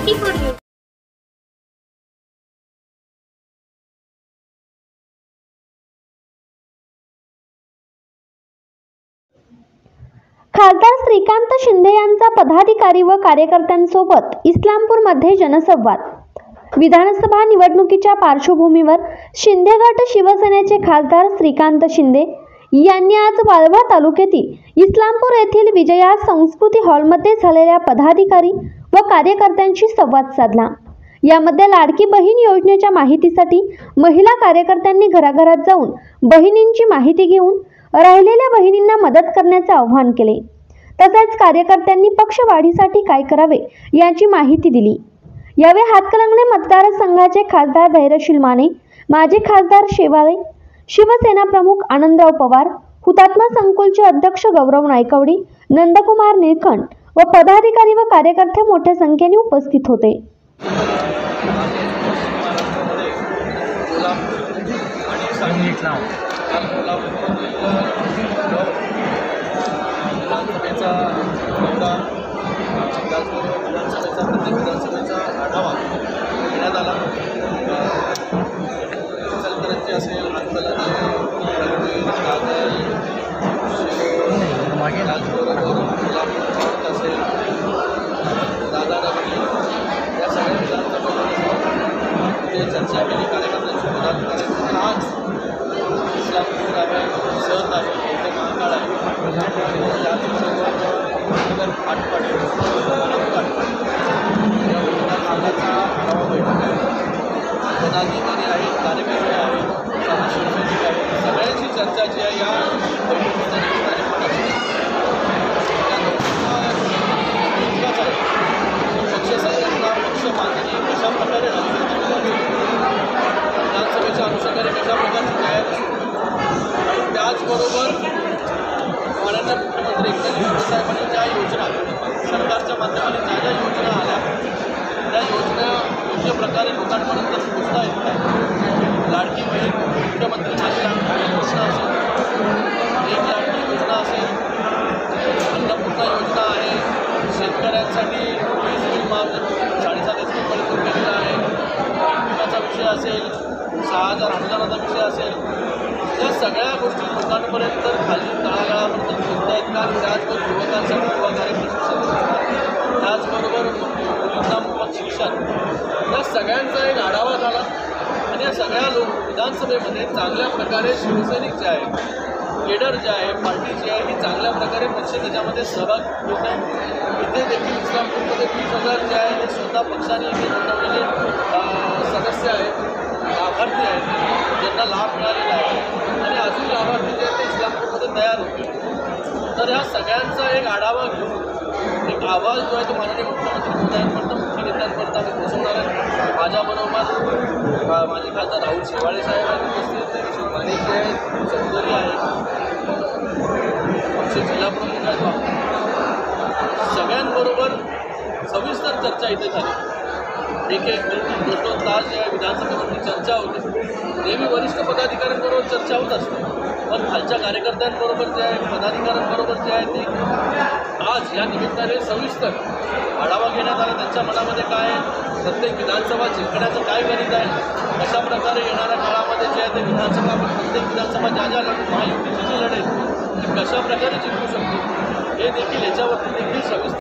24 खासदार श्रीकांत शिंदे यांचा पदाधिकारी व कार्यकर्त्यांसोबत इस्लामपूरमध्ये जनसंवाद। विधानसभा निवडणुकीच्या पार्श्वभूमीवर शिंदे गट शिवसेनेचे खासदार श्रीकांत शिंदे यांनी आज वाळवा तालुक्यातील इस्लामपूर येथील विजया संस्कृती हॉलमध्ये झालेल्या पदाधिकारी व कार्यकर्त्यांशी संवाद साधला। यामध्ये लाडकी बहीण योजनेच्या माहितीसाठी महिला कार्यकर्त्यांनी घराघरात जाऊन बहिणींची माहिती घेऊन राहिलेल्या बहिणींना मदत करण्याचे आवाहन केले। तसेच कार्यकर्त्यांनी पक्षवाढीसाठी काय करावे याची माहिती दिली। यावेळी हातकणंगले मतदारसंघाचे खासदार धैर्यशील माने, माजी खासदार शेवाळे, शिवसेना प्रमुख आनंदराव पवार, हुतात्मा संकुलचे अध्यक्ष गौरव नायकवडी, नंदकुमार निळकंठ व पदाधिकारी व कार्यकर्ते मोठ्या संख्येने उपस्थित होते। विधानसभेचा आढावा घेण्यात आला। इचलकरंजी असेल, असेल, दादानगरी या सगळ्या विधानसभेमध्ये चर्चा केली कार्यकर्त्यांची पदाधिकाऱ्यांची। आज इस्लामपूर आहे, सण आहे, मोठे महाकाळ आहे, पदाधिकारी आहेत, कार्यकर्ते आहेत, समाजसेवक आहेत, सगळ्यांची चर्चा जी आहे या बैठकीच्या पक्ष संघटना, पक्ष बांधणी कशा प्रकारे विधानसभेच्या अनुषंगाने कशा प्रकारची तयारी आणि त्याचबरोबर माननीय मुख्यमंत्री एकनाथ शिंदे साहेबांनी ज्या योजना सरकारच्या माध्यमाने ज्या योजना आल्या त्या योजना योग्य प्रकारे लोकांपर्यंत पोहोचता येत नाही। लाडकी बहीण मुख्यमंत्री माझी योजना असेल, एक लाडकी योजना असेल, अन्नपूर्णा योजना आहे, शेतकऱ्यांसाठी वीज बिल माफ 7.5% केलेला आहे, विम्याचा विषय असेल, 6,000 अनुदानाचा विषय असेल, या सगळ्या गोष्टी लोकांपर्यंत खाली तळागाळापर्यंत पोहोचत आहेत का? त्याचबरोबर युवकांसाठी युवा प्रशिक्षण, त्याचबरोबर मुलींना मोफत शिक्षण, या सगळ्यांचा एक आढावा झाला आणि या सगळ्या विधानसभेमध्ये चांगल्या प्रकारे शिवसैनिक जे आहे, केडर जे आहे, पार्टी जी आहे, ही चांगल्या प्रकारे पक्ष त्याच्यामध्ये सहभाग घेत आहे। इथे देखील इस्लामपूरमध्ये 20,000 जे आहे हे स्वतः पक्षाने इथे नोंदवलेले सदस्य आहेत, लाभार्थी आहेत, ज्यांना लाभ मिळालेला आहे आणि अजून लाभार्थी जे आहेत ते इस्लामपूरमध्ये तयार होते। तर या सगळ्यांचा एक आढावा घेऊन एक आवाज जो आहे तो माननीय मुख्यमंत्री महोदयांपर्यंत, मुख्य नेत्यांपर्यंत आम्ही पोहोचवणार आहे। माझ्याबरोबर माझे खासदार राहुल शेवाळे साहेब आहेत, उपस्थित माने जे आहेत, चौधरी आहेत, आमचे जिल्हाप्रमुख आहेत, सगळ्यांबरोबर सविस्तर चर्चा इथे झाली। एक 2-2 तास जे आहे विधानसभेवरती चर्चा होते। नेहमी वरिष्ठ पदाधिकाऱ्यांबरोबर चर्चा होत असते, पण खालच्या कार्यकर्त्यांबरोबर जे आहे, पदाधिकाऱ्यांबरोबर जे आहे ते आज या निमित्ताने सविस्तर आढावा घेण्यात आला। त्यांच्या मनामध्ये काय आहे, प्रत्येक विधानसभा जिंकण्याचं काय गणित आहे, कशा प्रकारे येणाऱ्या काळामध्ये जे आहे ते विधानसभा प्रत्येक विधानसभा ज्या महायुतीची जी लढाई ती कशा प्रकारे जिंकू शकतो हे देखील याच्यावरती देखील सविस्तर